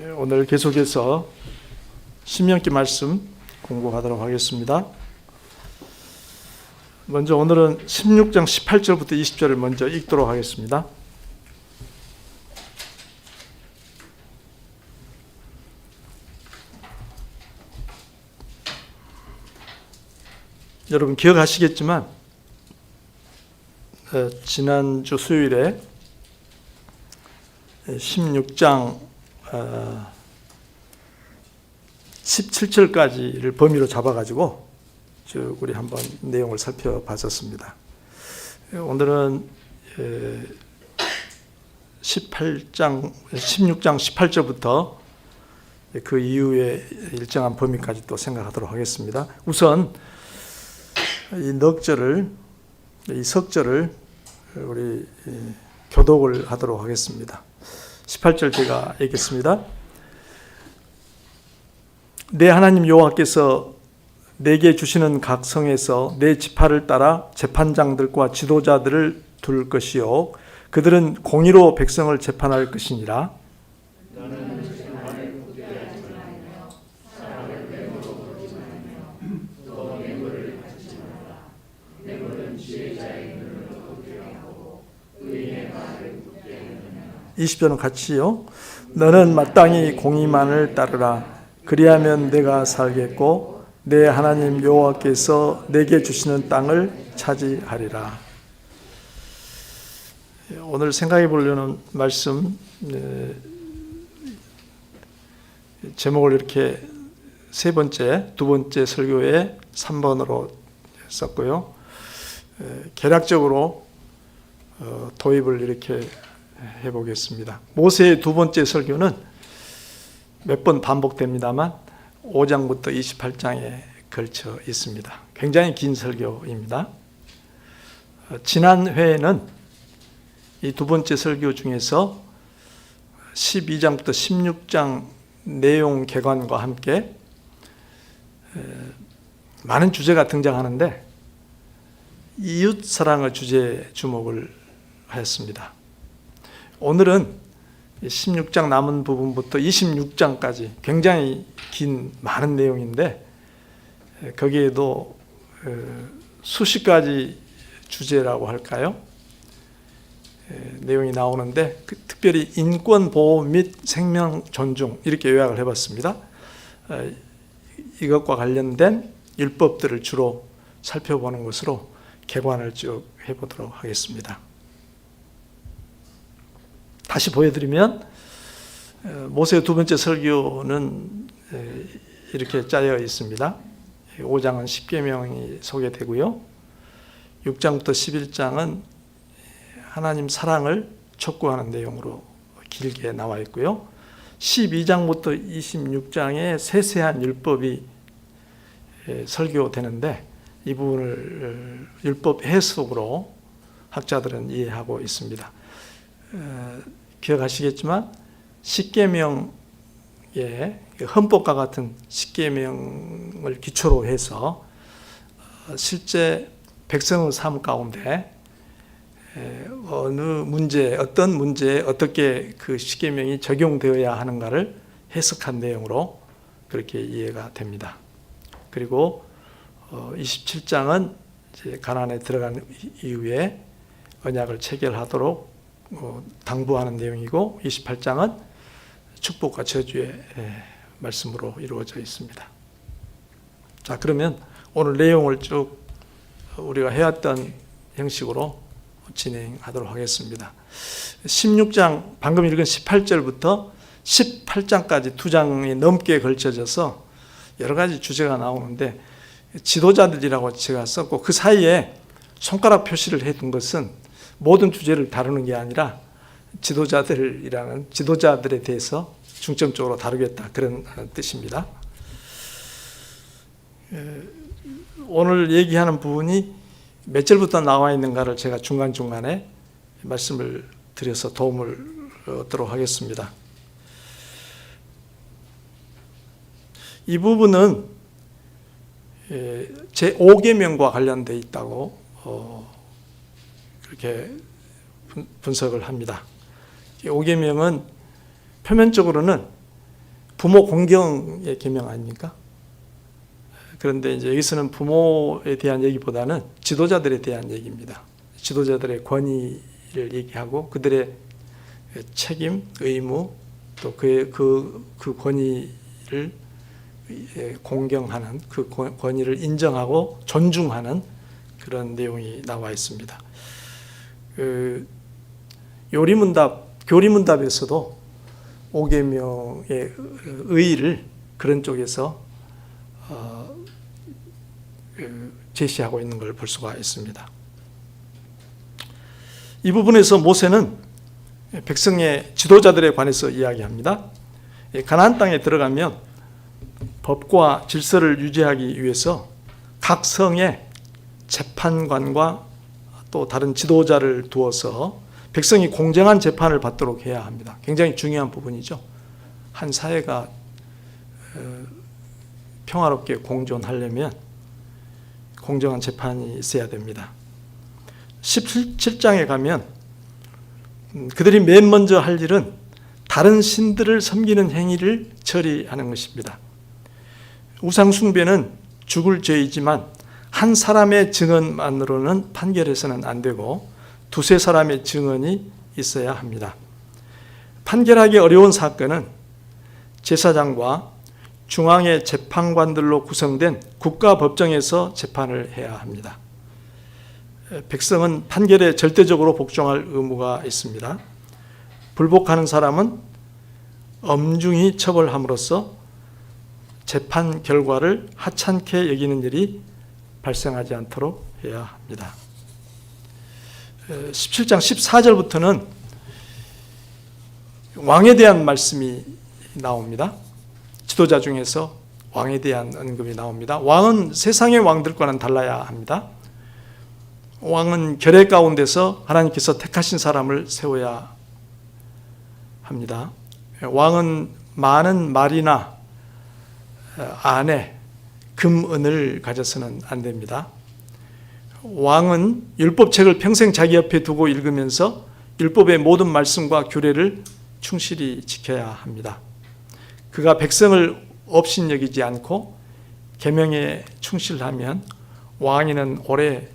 오늘 계속해서 신명기 말씀 공부하도록 하겠습니다. 먼저 오늘은 16장 18절부터 20절을 먼저 읽도록 하겠습니다. 여러분 기억하시겠지만 지난주 수요일에 16장 17절까지를 범위로 잡아가지고 쭉 우리 한번 내용을 살펴봤었습니다. 오늘은 16장 18절부터 그 이후에 일정한 범위까지 또 생각하도록 하겠습니다. 우선 이 석절을 우리 교독을 하도록 하겠습니다. 18절 제가 읽겠습니다. 내 하나님 여호와께서 내게 주시는 각 성에서 내 지파를 따라 재판장들과 지도자들을 둘 것이요 그들은 공의로 백성을 재판할 것이니라. 이 20절은 같이요. 너는 마땅히 공의만을 따르라. 그리하면 내가 살겠고 내 하나님 여호와께서 내게 주시는 땅을 차지하리라. 오늘 생각해 보려는 말씀 제목을 이렇게 두 번째 설교에 3번으로 썼고요. 개략적으로 도입을 이렇게 해보겠습니다. 모세의 두 번째 설교는 몇 번 반복됩니다만 5장부터 28장에 걸쳐 있습니다. 굉장히 긴 설교입니다. 지난 회에는 이 두 번째 설교 중에서 12장부터 16장 내용 개관과 함께 많은 주제가 등장하는데 이웃 사랑을 주제에 주목을 하였습니다. 오늘은 16장 남은 부분부터 26장까지 굉장히 긴 많은 내용인데 거기에도 수십 가지 주제라고 할까요? 내용이 나오는데 특별히 인권 보호 및 생명 존중 이렇게 요약을 해봤습니다. 이것과 관련된 율법들을 주로 살펴보는 것으로 개관을 쭉 해보도록 하겠습니다. 다시 보여드리면 모세의 두 번째 설교는 이렇게 짜여 있습니다. 5장은 십계명이 소개되고요. 6장부터 11장은 하나님 사랑을 촉구하는 내용으로 길게 나와 있고요. 12장부터 26장에 세세한 율법이 설교되는데 이 부분을 율법 해석으로 학자들은 이해하고 있습니다. 기억하시겠지만 십계명의 헌법과 같은 십계명을 기초로 해서 실제 백성의 삶 가운데 어떤 문제에 어떻게 그 십계명이 적용되어야 하는가를 해석한 내용으로 그렇게 이해가 됩니다. 그리고 27장은 이제 가나안에 들어간 이후에 언약을 체결하도록 당부하는 내용이고 28장은 축복과 저주의 말씀으로 이루어져 있습니다. 자, 그러면 오늘 내용을 쭉 우리가 해왔던 형식으로 진행하도록 하겠습니다. 16장 방금 읽은 18절부터 18장까지 2장이 넘게 걸쳐져서 여러 가지 주제가 나오는데 지도자들이라고 제가 썼고 그 사이에 손가락 표시를 해둔 것은 모든 주제를 다루는 게 아니라 지도자들에 대해서 중점적으로 다루겠다 그런 뜻입니다. 오늘 얘기하는 부분이 몇 절부터 나와 있는가를 제가 중간중간에 말씀을 드려서 도움을 얻도록 하겠습니다. 이 부분은 제5계명과 관련되어 있다고 그렇게 분석을 합니다. 5계명은 표면적으로는 부모 공경의 계명 아닙니까? 그런데 이제 여기서는 부모에 대한 얘기보다는 지도자들에 대한 얘기입니다. 지도자들의 권위를 얘기하고 그들의 책임, 의무, 또 그 권위를 공경하는, 그 권위를 인정하고 존중하는 그런 내용이 나와 있습니다. 교리문답에서도 5계명의 의의를 그런 쪽에서 제시하고 있는 걸 볼 수가 있습니다. 이 부분에서 모세는 백성의 지도자들에 관해서 이야기합니다. 가나안 땅에 들어가면 법과 질서를 유지하기 위해서 각 성에 재판관과 또 다른 지도자를 두어서 백성이 공정한 재판을 받도록 해야 합니다. 굉장히 중요한 부분이죠. 한 사회가 평화롭게 공존하려면 공정한 재판이 있어야 됩니다. 17장에 가면 그들이 맨 먼저 할 일은 다른 신들을 섬기는 행위를 처리하는 것입니다. 우상 숭배는 죽을 죄이지만 한 사람의 증언만으로는 판결해서는 안 되고 두세 사람의 증언이 있어야 합니다. 판결하기 어려운 사건은 제사장과 중앙의 재판관들로 구성된 국가법정에서 재판을 해야 합니다. 백성은 판결에 절대적으로 복종할 의무가 있습니다. 불복하는 사람은 엄중히 처벌함으로써 재판 결과를 하찮게 여기는 일이 발생하지 않도록 해야 합니다. 17장 14절부터는 왕에 대한 말씀이 나옵니다. 지도자 중에서 왕에 대한 언급이 나옵니다. 왕은 세상의 왕들과는 달라야 합니다. 왕은 결의 가운데서 하나님께서 택하신 사람을 세워야 합니다. 왕은 많은 말이나 아내, 금, 은을 가져서는 안 됩니다. 왕은 율법책을 평생 자기 옆에 두고 읽으면서 율법의 모든 말씀과 규례를 충실히 지켜야 합니다. 그가 백성을 업신여기지 않고 계명에 충실하면 왕위는 오래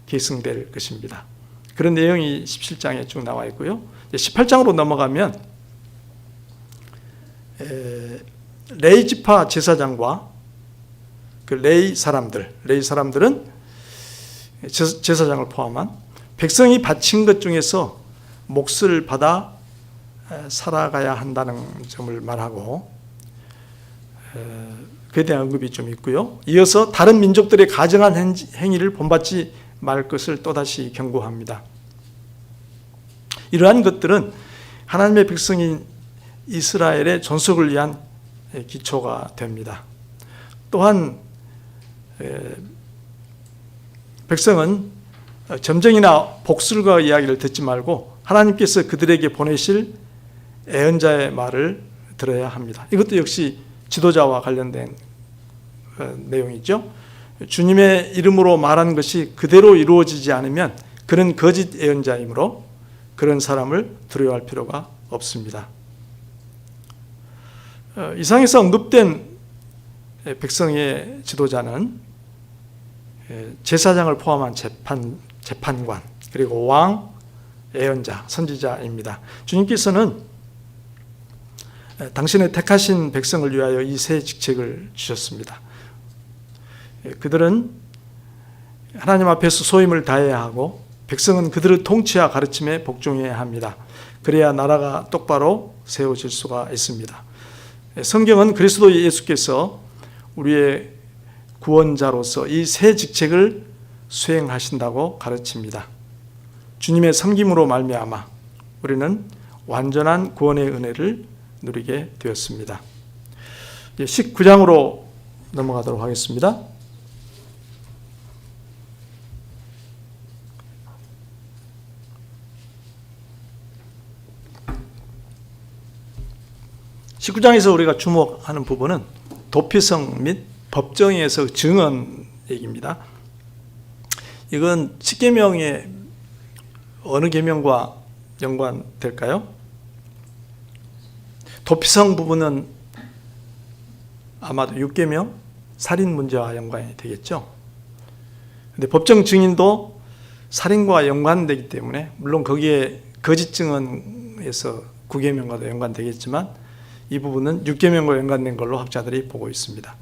계승될 것입니다. 그런 내용이 17장에 쭉 나와 있고요. 18장으로 넘어가면 레위 지파 제사장과 그 레위 사람들은 제사장을 포함한 백성이 바친 것 중에서 몫을 받아 살아가야 한다는 점을 말하고 그에 대한 언급이 좀 있고요. 이어서 다른 민족들의 가증한 행위를 본받지 말 것을 또다시 경고합니다. 이러한 것들은 하나님의 백성인 이스라엘의 존속을 위한 기초가 됩니다. 또한 백성은 점쟁이나 복술가 이야기를 듣지 말고 하나님께서 그들에게 보내실 애언자의 말을 들어야 합니다. 이것도 역시 지도자와 관련된 내용이죠. 주님의 이름으로 말한 것이 그대로 이루어지지 않으면 그는 거짓 예언자이므로 그런 사람을 두려워할 필요가 없습니다. 이상에서 언급된 백성의 지도자는 제사장을 포함한 재판관, 그리고 왕, 예언자, 선지자입니다. 주님께서는 당신의 택하신 백성을 위하여 이 세 직책을 주셨습니다. 그들은 하나님 앞에서 소임을 다해야 하고 백성은 그들을 통치와 가르침에 복종해야 합니다. 그래야 나라가 똑바로 세워질 수가 있습니다. 성경은 그리스도 예수께서 우리의 구원자로서 이 세 직책을 수행하신다고 가르칩니다. 주님의 섬김으로 말미암아 우리는 완전한 구원의 은혜를 누리게 되었습니다. 19장으로 넘어가도록 하겠습니다. (19장에서) 우리가 주목하는 부분은 도피성 및 법정에서 증언 얘기입니다. 이건 10계명의 어느 계명과 연관될까요? 도피성 부분은 아마도 육계명 살인 문제와 연관이 되겠죠. 근데 법정 증인도 살인과 연관되기 때문에 물론 거기에 거짓 증언에서 구계명과도 연관되겠지만 이 부분은 육계명과 연관된 걸로 학자들이 보고 있습니다.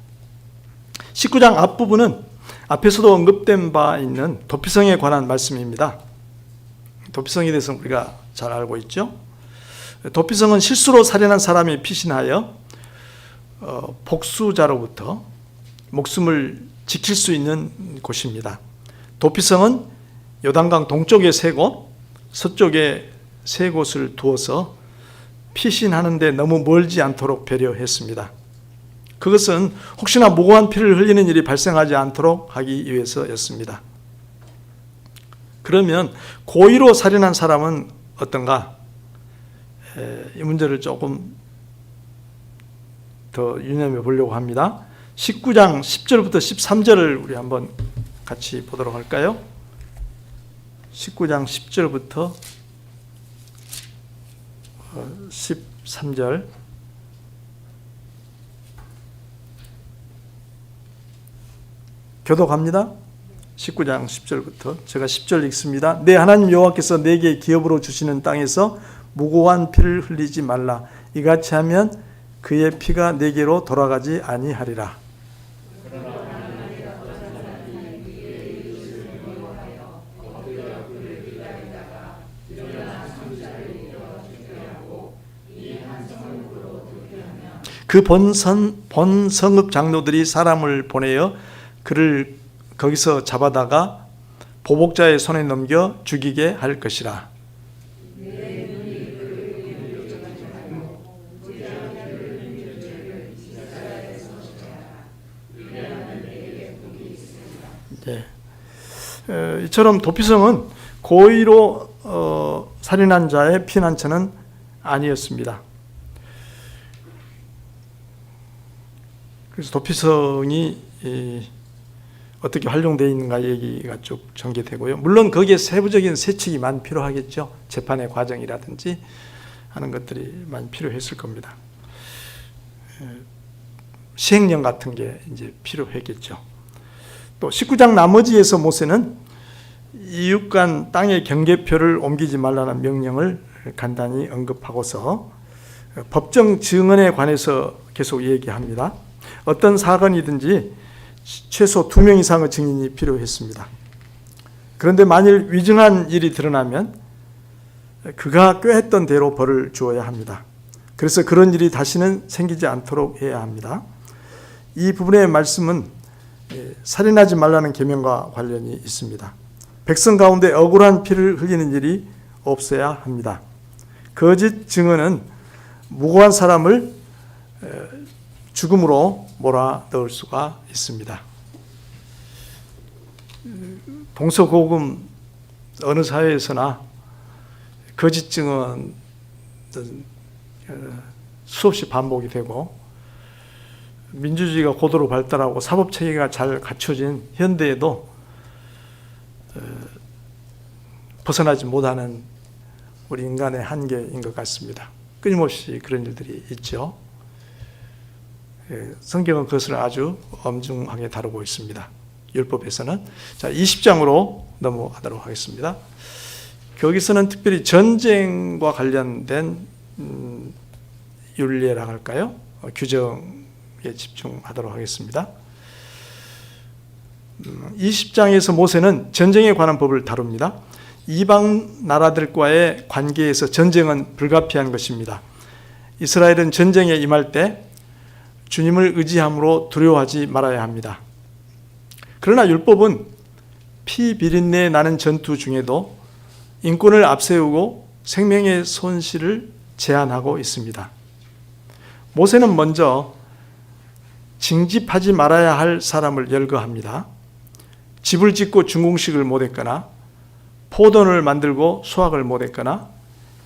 19장 앞부분은 앞에서도 언급된 바 있는 도피성에 관한 말씀입니다. 도피성에 대해서 우리가 잘 알고 있죠. 도피성은 실수로 살인한 사람이 피신하여 복수자로부터 목숨을 지킬 수 있는 곳입니다. 도피성은 요단강 동쪽에 3곳, 서쪽에 3곳을 두어서 피신하는 데 너무 멀지 않도록 배려했습니다. 그것은 혹시나 무고한 피를 흘리는 일이 발생하지 않도록 하기 위해서였습니다. 그러면 고의로 살인한 사람은 어떤가? 이 문제를 조금 더 유념해 보려고 합니다. 19장 10절부터 13절을 우리 한번 같이 보도록 할까요? 19장 10절부터 13절. 교독합니다. 19장 10절부터 제가 10절 읽습니다. 내 하나님 여호와께서 내게 기업으로 주시는 땅에서 무고한 피를 흘리지 말라. 이같이 하면 그의 피가 내게로 돌아가지 아니하리라. 그 본성읍 장로들이 사람을 보내어 그를 거기서 잡아다가 보복자의 손에 넘겨 죽이게 할 것이라. 네. 이처럼 도피성은 고의로 살인한 자의 피난처는 아니었습니다. 그래서 도피성이 어떻게 활용되어 있는가 얘기가 쭉 전개되고요. 물론 거기에 세부적인 세칙이 많이 필요하겠죠. 재판의 과정이라든지 하는 것들이 많이 필요했을 겁니다. 시행령 같은 게 이제 필요했겠죠. 또 19장 나머지에서 모세는 이웃 간 땅의 경계표를 옮기지 말라는 명령을 간단히 언급하고서 법정 증언에 관해서 계속 얘기합니다. 어떤 사건이든지 최소 2명 이상의 증인이 필요했습니다. 그런데 만일 위증한 일이 드러나면 그가 꾀했던 대로 벌을 주어야 합니다. 그래서 그런 일이 다시는 생기지 않도록 해야 합니다. 이 부분의 말씀은 살인하지 말라는 계명과 관련이 있습니다. 백성 가운데 억울한 피를 흘리는 일이 없어야 합니다. 거짓 증언은 무고한 사람을 죽음으로 몰아넣을 수가 있습니다. 동서고금 어느 사회에서나 거짓 증언은 수없이 반복이 되고 민주주의가 고도로 발달하고 사법체계가 잘 갖춰진 현대에도 벗어나지 못하는 우리 인간의 한계인 것 같습니다. 끊임없이 그런 일들이 있죠. 성경은 그것을 아주 엄중하게 다루고 있습니다. 율법에서는. 자, 20장으로 넘어가도록 하겠습니다. 거기서는 특별히 전쟁과 관련된 윤례라 할까요? 규정에 집중하도록 하겠습니다. 20장에서 모세는 전쟁에 관한 법을 다룹니다. 이방 나라들과의 관계에서 전쟁은 불가피한 것입니다. 이스라엘은 전쟁에 임할 때 주님을 의지함으로 두려워하지 말아야 합니다. 그러나 율법은 피 비린내 나는 전투 중에도 인권을 앞세우고 생명의 손실을 제한하고 있습니다. 모세는 먼저 징집하지 말아야 할 사람을 열거합니다. 집을 짓고 준공식을 못했거나 포도원을 만들고 수확을 못했거나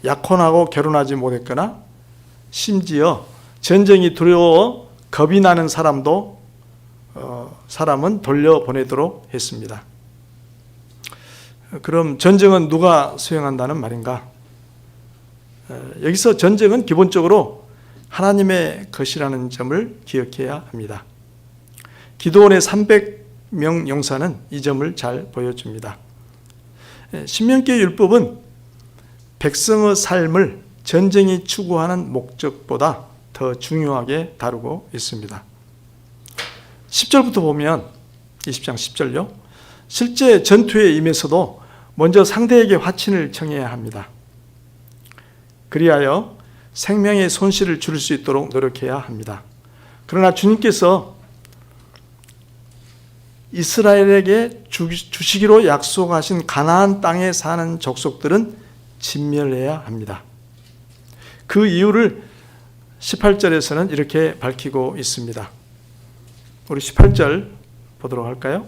약혼하고 결혼하지 못했거나 심지어 전쟁이 두려워 겁이 나는 사람은 돌려보내도록 했습니다. 그럼 전쟁은 누가 수행한다는 말인가? 여기서 전쟁은 기본적으로 하나님의 것이라는 점을 기억해야 합니다. 기드온의 300명 용사는 이 점을 잘 보여줍니다. 신명기 율법은 백성의 삶을 전쟁이 추구하는 목적보다 더 중요하게 다루고 있습니다. 10절부터 보면 20장 10절요. 실제 전투에 임해서도 먼저 상대에게 화친을 청해야 합니다. 그리하여 생명의 손실을 줄일 수 있도록 노력해야 합니다. 그러나 주님께서 이스라엘에게 주시기로 약속하신 가나안 땅에 사는 족속들은 진멸해야 합니다. 그 이유를 18절에서는 이렇게 밝히고 있습니다. 우리 18절 보도록 할까요?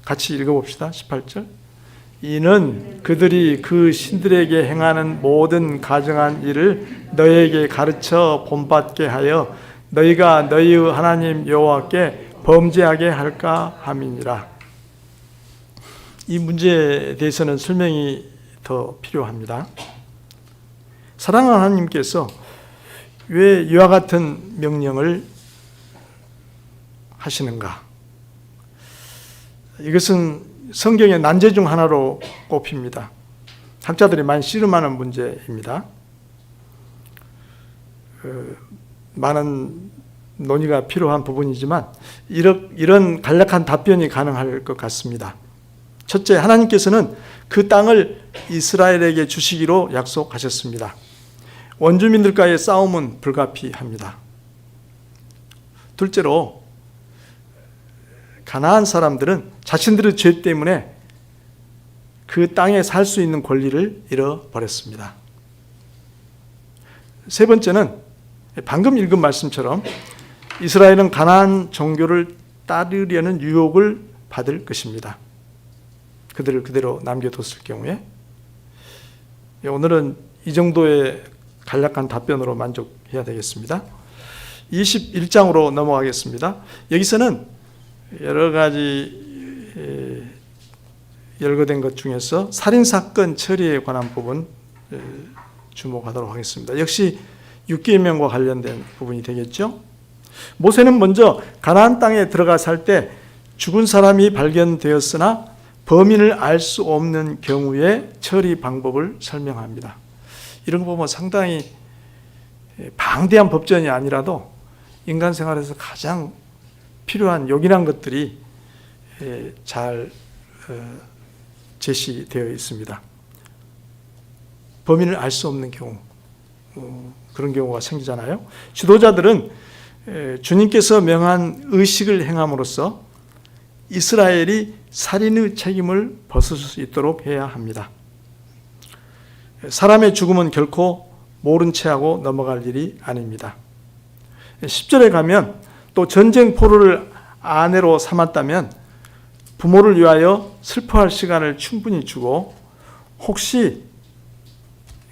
같이 읽어봅시다. 18절. 이는 그들이 그 신들에게 행하는 모든 가증한 일을 너희에게 가르쳐 본받게 하여 너희가 너희의 하나님 여호와께 범죄하게 할까 함이니라. 이 문제에 대해서는 설명이 더 필요합니다. 사랑하는 하나님께서 왜 이와 같은 명령을 하시는가? 이것은 성경의 난제 중 하나로 꼽힙니다. 학자들이 많이 씨름하는 문제입니다. 많은 논의가 필요한 부분이지만 이런 간략한 답변이 가능할 것 같습니다. 첫째, 하나님께서는 그 땅을 이스라엘에게 주시기로 약속하셨습니다. 원주민들과의 싸움은 불가피합니다. 둘째로, 가나안 사람들은 자신들의 죄 때문에 그 땅에 살 수 있는 권리를 잃어버렸습니다. 세 번째는 방금 읽은 말씀처럼 이스라엘은 가나안 종교를 따르려는 유혹을 받을 것입니다. 그들을 그대로 남겨뒀을 경우에. 오늘은 이 정도의 간략한 답변으로 만족해야 되겠습니다. 21장으로 넘어가겠습니다. 여기서는 여러 가지 열거된 것 중에서 살인사건 처리에 관한 부분 주목하도록 하겠습니다. 역시 율계명과 관련된 부분이 되겠죠. 모세는 먼저 가나안 땅에 들어가 살 때 죽은 사람이 발견되었으나 범인을 알 수 없는 경우의 처리 방법을 설명합니다. 이런 거 보면 상당히 방대한 법전이 아니라도 인간 생활에서 가장 필요한 요긴한 것들이 잘 제시되어 있습니다. 범인을 알 수 없는 경우, 그런 경우가 생기잖아요. 지도자들은 주님께서 명한 의식을 행함으로써 이스라엘이 살인의 책임을 벗을 수 있도록 해야 합니다. 사람의 죽음은 결코 모른 채 하고 넘어갈 일이 아닙니다. 10절에 가면 또 전쟁 포로를 아내로 삼았다면 부모를 위하여 슬퍼할 시간을 충분히 주고 혹시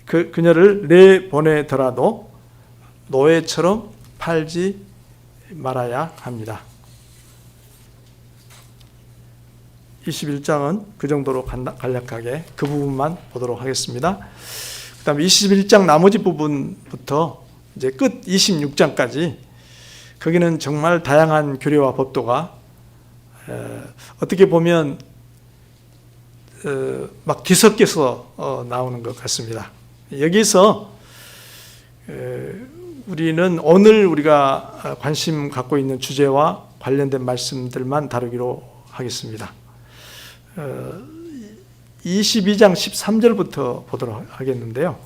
그녀를 내보내더라도 노예처럼 팔지 말아야 합니다. 21장은 그 정도로 간략하게 그 부분만 보도록 하겠습니다. 그 다음에 21장 나머지 부분부터 이제 끝 26장까지 거기는 정말 다양한 규례와 법도가 어떻게 보면 막 뒤섞여서 나오는 것 같습니다. 여기서 우리는 오늘 우리가 관심 갖고 있는 주제와 관련된 말씀들만 다루기로 하겠습니다. 22장 13절부터 보도록 하겠는데요.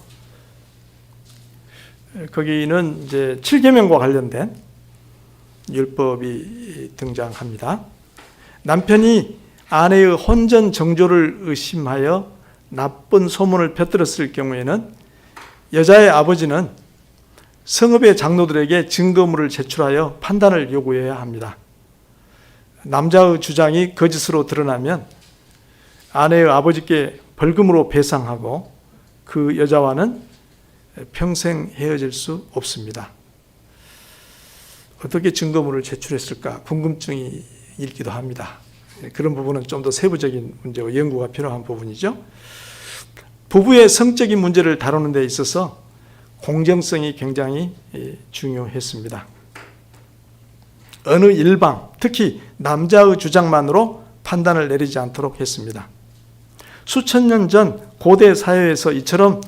거기는 이제 7계명과 관련된 율법이 등장합니다. 남편이 아내의 혼전 정조를 의심하여 나쁜 소문을 펴들었을 경우에는 여자의 아버지는 성읍의 장로들에게 증거물을 제출하여 판단을 요구해야 합니다. 남자의 주장이 거짓으로 드러나면 아내의 아버지께 벌금으로 배상하고 그 여자와는 평생 헤어질 수 없습니다. 어떻게 증거물을 제출했을까 궁금증이 일기도 합니다. 그런 부분은 좀 더 세부적인 문제와 연구가 필요한 부분이죠. 부부의 성적인 문제를 다루는 데 있어서 공정성이 굉장히 중요했습니다. 어느 일방, 특히 남자의 주장만으로 판단을 내리지 않도록 했습니다. 수천 년 전 고대 사회에서 이처럼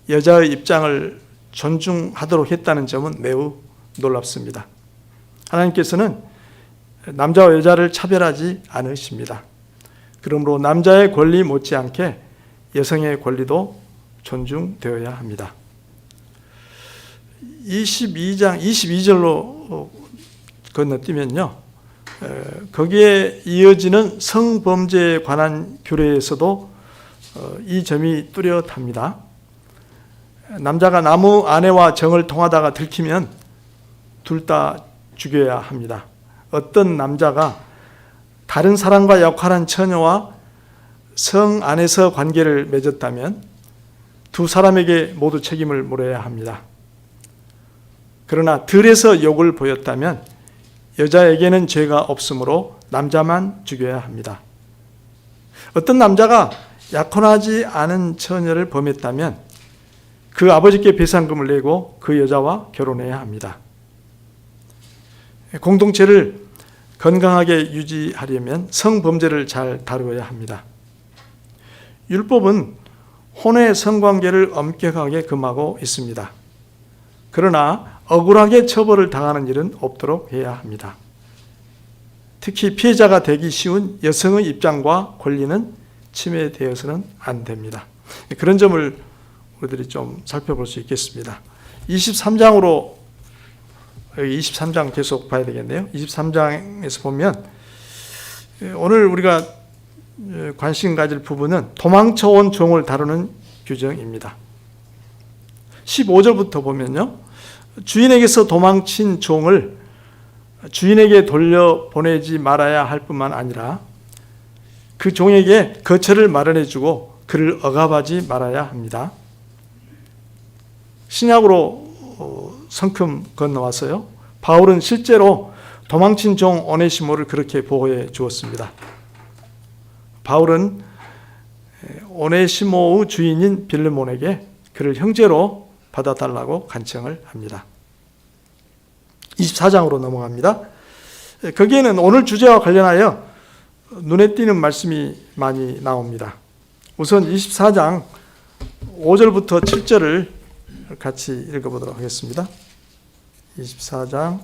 여자의 입장을 존중하도록 했다는 점은 매우 놀랍습니다. 하나님께서는 남자와 여자를 차별하지 않으십니다. 그러므로 남자의 권리 못지않게 여성의 권리도 존중되어야 합니다. 22장 22절로 건너뛰면요, 거기에 이어지는 성범죄에 관한 규례에서도 이 점이 뚜렷합니다. 남자가 나무 아내와 정을 통하다가 들키면 둘 다 죽여야 합니다. 어떤 남자가 다른 사람과 역할한 처녀와 성 안에서 관계를 맺었다면 두 사람에게 모두 책임을 물어야 합니다. 그러나 들에서 욕을 보였다면 여자에게는 죄가 없으므로 남자만 죽여야 합니다. 어떤 남자가 약혼하지 않은 처녀를 범했다면 그 아버지께 배상금을 내고 그 여자와 결혼해야 합니다. 공동체를 건강하게 유지하려면 성범죄를 잘 다루어야 합니다. 율법은 혼외 성관계를 엄격하게 금하고 있습니다. 그러나 억울하게 처벌을 당하는 일은 없도록 해야 합니다. 특히 피해자가 되기 쉬운 여성의 입장과 권리는 침해되어서는 안 됩니다. 그런 점을 우리들이 좀 살펴볼 수 있겠습니다. 23장으로, 여기 23장 계속 봐야 되겠네요. 23장에서 보면 오늘 우리가 관심 가질 부분은 도망쳐온 종을 다루는 규정입니다. 15절부터 보면요, 주인에게서 도망친 종을 주인에게 돌려보내지 말아야 할 뿐만 아니라 그 종에게 거처를 마련해주고 그를 억압하지 말아야 합니다. 신약으로 성큼 건너와서요, 바울은 실제로 도망친 종 오네시모를 그렇게 보호해 주었습니다. 바울은 오네시모의 주인인 빌레몬에게 그를 형제로 받아달라고 간청을 합니다. 24장으로 넘어갑니다. 거기에는 오늘 주제와 관련하여 눈에 띄는 말씀이 많이 나옵니다. 우선 24장 5절부터 7절을 같이 읽어보도록 하겠습니다. 24장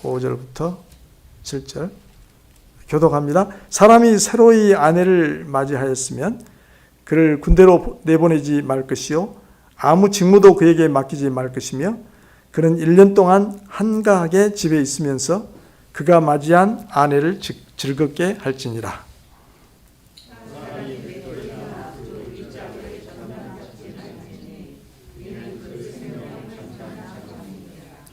5절부터 7절 교독합니다. 사람이 새로이 아내를 맞이하였으면 그를 군대로 내보내지 말 것이요 아무 직무도 그에게 맡기지 말 것이며 그는 1년 동안 한가하게 집에 있으면서 그가 맞이한 아내를 즐겁게 할지니라.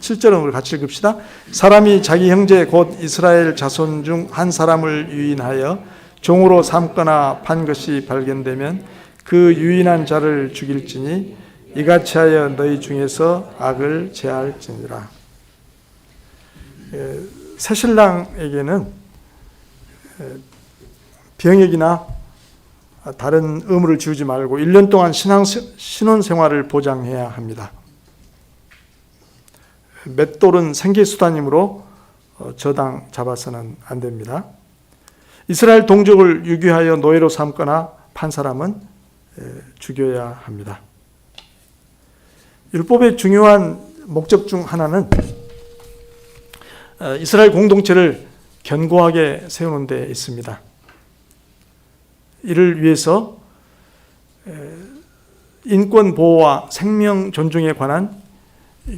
7절은 우리 같이 읽읍시다. 사람이 자기 형제 곧 이스라엘 자손 중 한 사람을 유인하여 종으로 삼거나 판 것이 발견되면 그 유인한 자를 죽일지니 이같이 하여 너희 중에서 악을 제할지니라. 새신랑에게는 병역이나 다른 의무를 지우지 말고 1년 동안 신혼생활을 보장해야 합니다. 맷돌은 생계수단이므로 저당 잡아서는 안 됩니다. 이스라엘 동족을 유기하여 노예로 삼거나 판 사람은 죽여야 합니다. 율법의 중요한 목적 중 하나는 이스라엘 공동체를 견고하게 세우는 데 있습니다. 이를 위해서 인권 보호와 생명 존중에 관한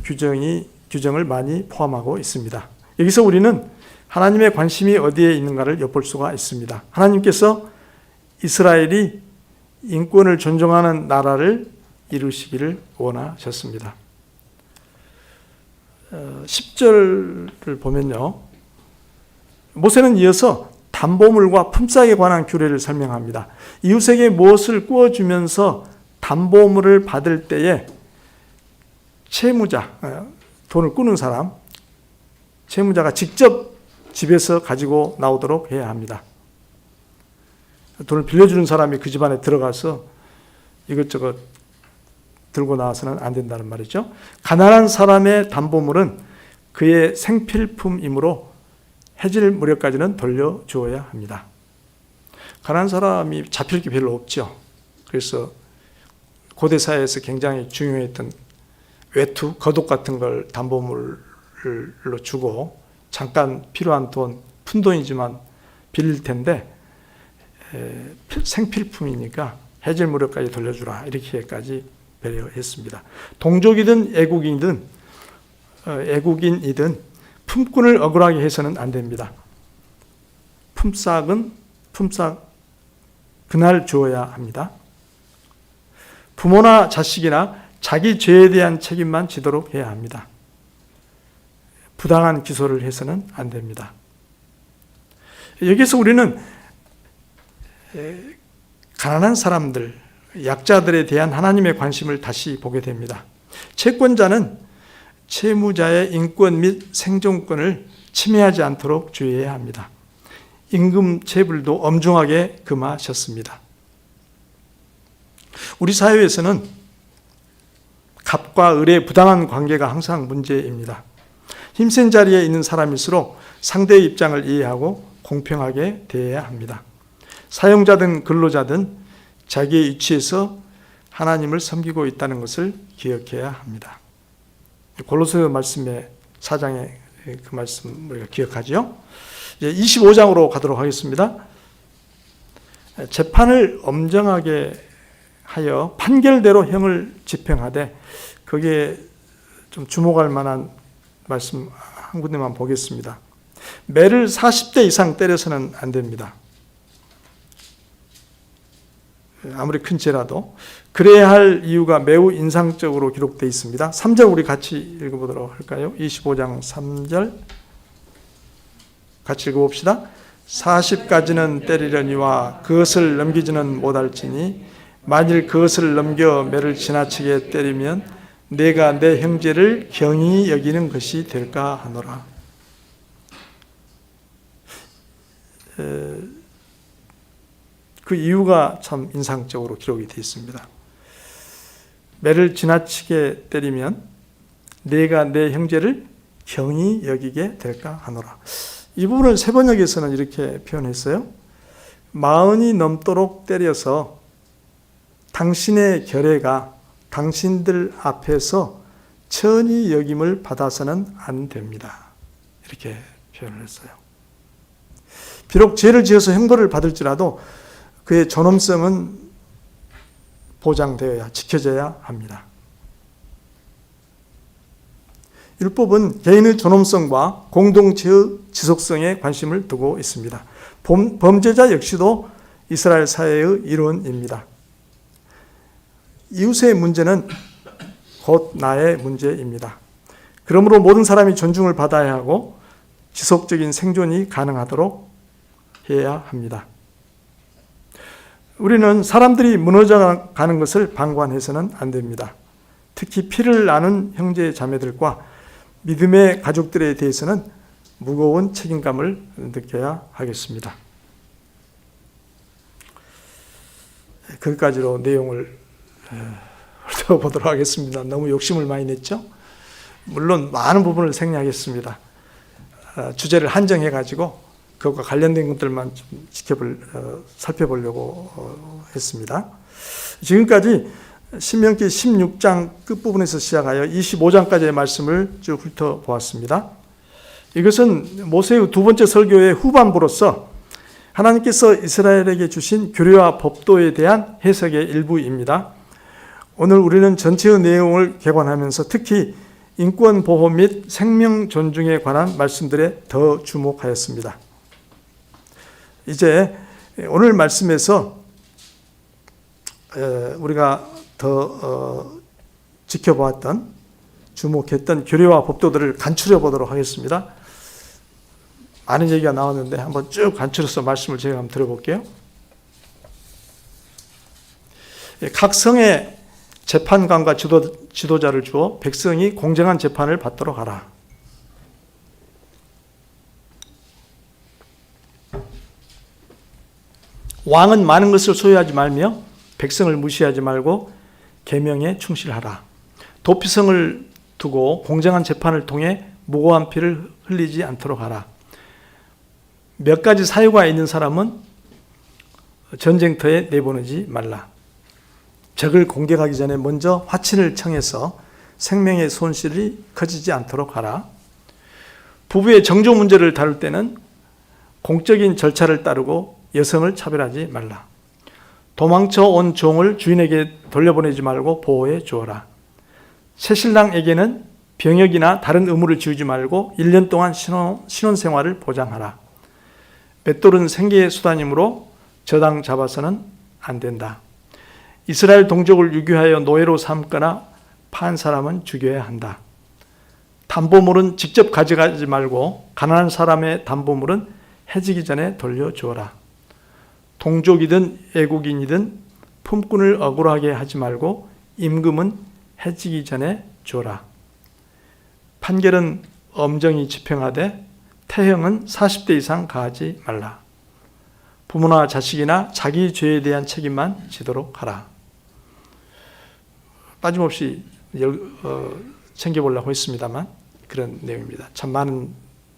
규정을 많이 포함하고 있습니다. 여기서 우리는 하나님의 관심이 어디에 있는가를 엿볼 수가 있습니다. 하나님께서 이스라엘이 인권을 존중하는 나라를 이루시기를 원하셨습니다. 10절을 보면요, 모세는 이어서 담보물과 품삯에 관한 규례를 설명합니다. 이웃에게 무엇을 구워주면서 담보물을 받을 때에 채무자, 돈을 꾸는 사람, 채무자가 직접 집에서 가지고 나오도록 해야 합니다. 돈을 빌려주는 사람이 그 집안에 들어가서 이것저것 들고 나와서는 안 된다는 말이죠. 가난한 사람의 담보물은 그의 생필품이므로 해질 무렵까지는 돌려주어야 합니다. 가난한 사람이 잡힐 게 별로 없죠. 그래서 고대 사회에서 굉장히 중요했던 외투, 겉옷 같은 걸 담보물로 주고 잠깐 필요한 돈, 푼돈이지만 빌릴 텐데 생필품이니까 해질 무렵까지 돌려주라 이렇게까지 배려했습니다. 동족이든 애국인이든 품꾼을 억울하게 해서는 안 됩니다. 품삯은 품삯 그날 주어야 합니다. 부모나 자식이나 자기 죄에 대한 책임만 지도록 해야 합니다. 부당한 기소를 해서는 안 됩니다. 여기서 우리는 가난한 사람들, 약자들에 대한 하나님의 관심을 다시 보게 됩니다. 채권자는 채무자의 인권 및 생존권을 침해하지 않도록 주의해야 합니다. 임금 체불도 엄중하게 금하셨습니다. 우리 사회에서는 갑과 을의 부당한 관계가 항상 문제입니다. 힘센 자리에 있는 사람일수록 상대의 입장을 이해하고 공평하게 대해야 합니다. 사용자든 근로자든 자기의 위치에서 하나님을 섬기고 있다는 것을 기억해야 합니다. 골로새 말씀의 4장의 그 말씀 우리가 기억하죠. 이제 25장으로 가도록 하겠습니다. 재판을 엄정하게 하여 판결대로 형을 집행하되, 거기에 좀 주목할 만한 말씀 한 군데만 보겠습니다. 매를 40대 이상 때려서는 안 됩니다. 아무리 큰 죄라도. 그래야 할 이유가 매우 인상적으로 기록되어 있습니다. 3절 우리 같이 읽어보도록 할까요? 25장 3절 같이 읽어봅시다. 40까지는 때리려니와 그것을 넘기지는 못할지니 만일 그것을 넘겨 매를 지나치게 때리면 내가 내 형제를 경히 여기는 것이 될까 하노라. 그 이유가 참 인상적으로 기록이 되어 있습니다. 매를 지나치게 때리면 내가 내 형제를 경히 여기게 될까 하노라. 이 부분을 세번역에서는 이렇게 표현했어요. 마흔이 넘도록 때려서 당신의 결례가 당신들 앞에서 천히 여김을 받아서는 안 됩니다. 이렇게 표현을 했어요. 비록 죄를 지어서 형벌을 받을지라도 그의 존엄성은 보장되어야, 지켜져야 합니다. 율법은 개인의 존엄성과 공동체의 지속성에 관심을 두고 있습니다. 범죄자 역시도 이스라엘 사회의 일원입니다. 이웃의 문제는 곧 나의 문제입니다. 그러므로 모든 사람이 존중을 받아야 하고 지속적인 생존이 가능하도록 해야 합니다. 우리는 사람들이 무너져 가는 것을 방관해서는 안 됩니다. 특히 피를 나눈 형제 자매들과 믿음의 가족들에 대해서는 무거운 책임감을 느껴야 하겠습니다. 거기까지로 내용을 훑어보도록 하겠습니다. 너무 욕심을 많이 냈죠? 물론 많은 부분을 생략하겠습니다. 주제를 한정해가지고 그것과 관련된 것들만 좀 살펴보려고 했습니다. 지금까지 신명기 16장 끝부분에서 시작하여 25장까지의 말씀을 쭉 훑어보았습니다. 이것은 모세의 두 번째 설교의 후반부로서 하나님께서 이스라엘에게 주신 규례와 법도에 대한 해석의 일부입니다. 오늘 우리는 전체의 내용을 개관하면서 특히 인권 보호 및 생명 존중에 관한 말씀들에 더 주목하였습니다. 이제 오늘 말씀에서 우리가 더 지켜보았던, 주목했던 규례와 법도들을 간추려 보도록 하겠습니다. 많은 얘기가 나왔는데 한번 쭉 간추려서 말씀을 제가 한번 들어볼게요. 각 성에 재판관과 지도자를 주어 백성이 공정한 재판을 받도록 하라. 왕은 많은 것을 소유하지 말며 백성을 무시하지 말고 계명에 충실하라. 도피성을 두고 공정한 재판을 통해 무고한 피를 흘리지 않도록 하라. 몇 가지 사유가 있는 사람은 전쟁터에 내보내지 말라. 적을 공격하기 전에 먼저 화친을 청해서 생명의 손실이 커지지 않도록 하라. 부부의 정조 문제를 다룰 때는 공적인 절차를 따르고 여성을 차별하지 말라. 도망쳐 온 종을 주인에게 돌려보내지 말고 보호해 주어라. 새신랑에게는 병역이나 다른 의무를 지우지 말고 1년 동안 신혼생활을 보장하라. 맷돌은 생계의 수단이므로 저당 잡아서는 안 된다. 이스라엘 동족을 유교하여 노예로 삼거나 판 사람은 죽여야 한다. 담보물은 직접 가져가지 말고 가난한 사람의 담보물은 해지기 전에 돌려주어라. 동족이든 애국인이든 품꾼을 억울하게 하지 말고 임금은 해지기 전에 주어라. 판결은 엄정히 집행하되 태형은 40대 이상 가하지 말라. 부모나 자식이나 자기 죄에 대한 책임만 지도록 하라. 빠짐없이 챙겨보려고 했습니다만 그런 내용입니다. 참 많은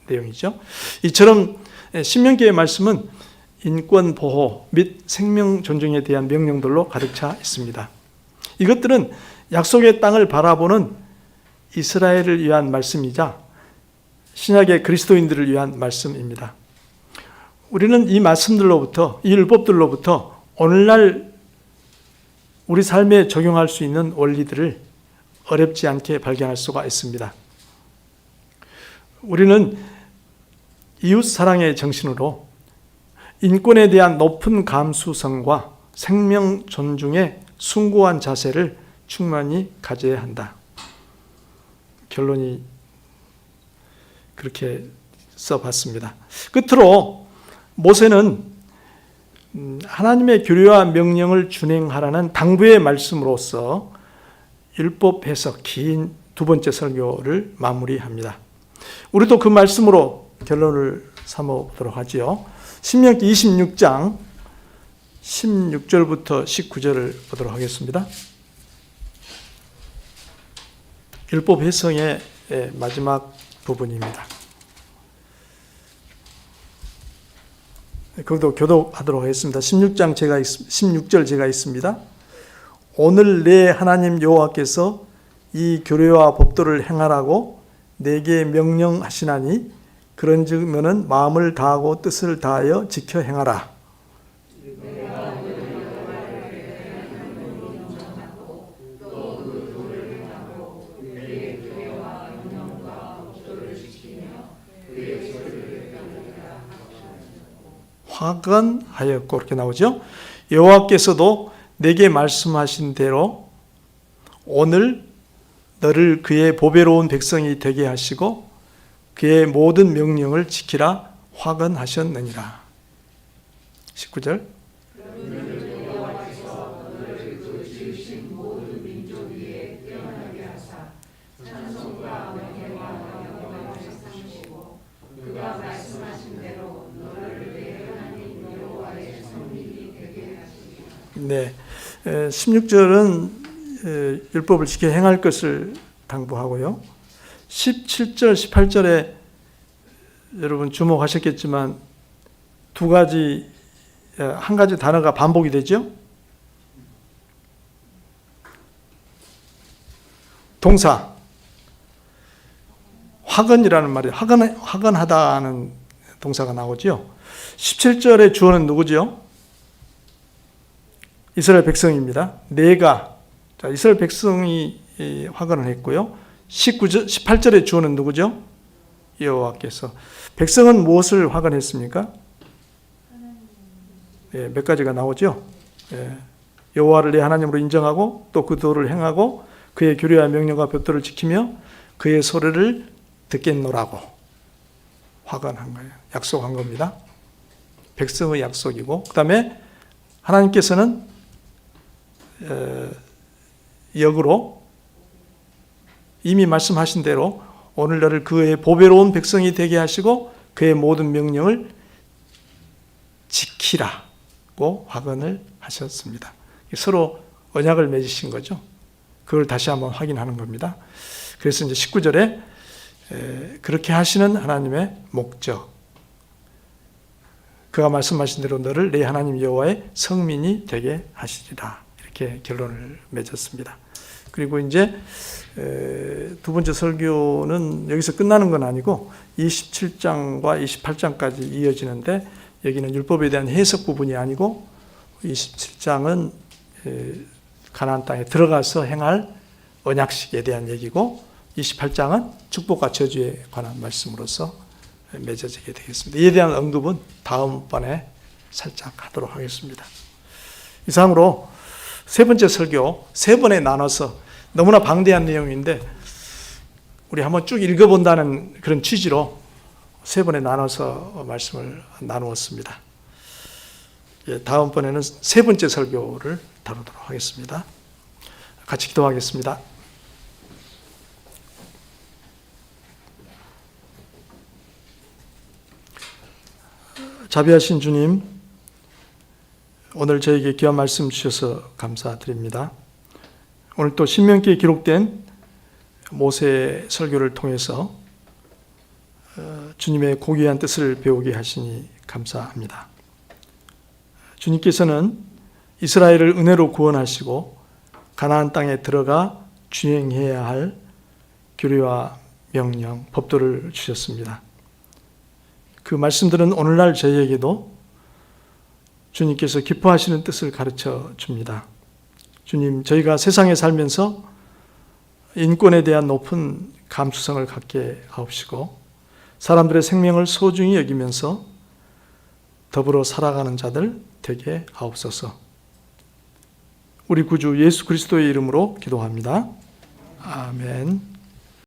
내용이죠. 이처럼 신명기의 말씀은 인권 보호 및 생명 존중에 대한 명령들로 가득 차 있습니다. 이것들은 약속의 땅을 바라보는 이스라엘을 위한 말씀이자 신약의 그리스도인들을 위한 말씀입니다. 우리는 이 말씀들로부터, 이 율법들로부터 오늘날 우리 삶에 적용할 수 있는 원리들을 어렵지 않게 발견할 수가 있습니다. 우리는 이웃 사랑의 정신으로 인권에 대한 높은 감수성과 생명 존중의 숭고한 자세를 충만히 가져야 한다. 결론이 그렇게 써봤습니다. 끝으로 모세는 하나님의 규례와 명령을 준행하라는 당부의 말씀으로서 율법 해석 긴 두 번째 설교를 마무리합니다. 우리도 그 말씀으로 결론을 삼아보도록 하지요. 신명기 26장 16절부터 19절을 보도록 하겠습니다. 율법 해석의 마지막 부분입니다. 거기도 교독하도록 하겠습니다. 16절 제가 있습니다. 오늘 내 하나님 여호와께서 이 규례와 법도를 행하라고 내게 명령하시나니 그런즉 너는 마음을 다하고 뜻을 다하여 지켜 행하라. 화건하였고 이렇게 나오죠. 여호와께서도 내게 말씀하신 대로 오늘 너를 그의 보배로운 백성이 되게 하시고 그의 모든 명령을 지키라 화건하셨느니라. 19절. 네, 16절은 율법을 지켜 행할 것을 당부하고요. 17절, 18절에 여러분 주목하셨겠지만 한 가지 단어가 반복이 되죠. 동사, 화건이라는 말이 화건하다는 동사가 나오죠. 17절의 주어는 누구죠? 이스라엘 백성입니다. 이스라엘 백성이 화건을 했고요. 18절의 주어는 누구죠? 여호와께서. 백성은 무엇을 화건했습니까? 몇 가지가 나오죠. 여호와를 내 하나님으로 인정하고 또 그 도를 행하고 그의 규례와 명령과 법도를 지키며 그의 소리를 듣겠노라고 화건한 거예요. 약속한 겁니다. 백성의 약속이고 그 다음에 하나님께서는 역으로 이미 말씀하신 대로 오늘 너를 그의 보배로운 백성이 되게 하시고 그의 모든 명령을 지키라고 화건을 하셨습니다. 서로 언약을 맺으신 거죠. 그걸 다시 한번 확인하는 겁니다. 그래서 이제 19절에 그렇게 하시는 하나님의 목적, 그가 말씀하신 대로 너를 내 하나님 여호와의 성민이 되게 하시리라, 이렇게 결론을 맺었습니다. 그리고 이제 두 번째 설교는 여기서 끝나는 건 아니고 27장과 28장까지 이어지는데, 여기는 율법에 대한 해석 부분이 아니고 27장은 가나안 땅에 들어가서 행할 언약식에 대한 얘기고, 28장은 축복과 저주에 관한 말씀으로서 맺어지게 되겠습니다. 이에 대한 언급은 다음번에 살짝 하도록 하겠습니다. 이상으로 세 번째 설교 세 번에 나눠서, 너무나 방대한 내용인데 우리 한번 쭉 읽어본다는 그런 취지로 세 번에 나눠서 말씀을 나누었습니다. 다음번에는 세 번째 설교를 다루도록 하겠습니다. 같이 기도하겠습니다. 자비하신 주님, 오늘 저에게 귀한 말씀 주셔서 감사드립니다. 오늘 또 신명기에 기록된 모세의 설교를 통해서 주님의 고귀한 뜻을 배우게 하시니 감사합니다. 주님께서는 이스라엘을 은혜로 구원하시고 가나안 땅에 들어가 주행해야 할 규례와 명령, 법도를 주셨습니다. 그 말씀들은 오늘날 저희에게도 주님께서 기뻐하시는 뜻을 가르쳐 줍니다. 주님, 저희가 세상에 살면서 인권에 대한 높은 감수성을 갖게 하옵시고 사람들의 생명을 소중히 여기면서 더불어 살아가는 자들 되게 하옵소서. 우리 구주 예수 그리스도의 이름으로 기도합니다. 아멘.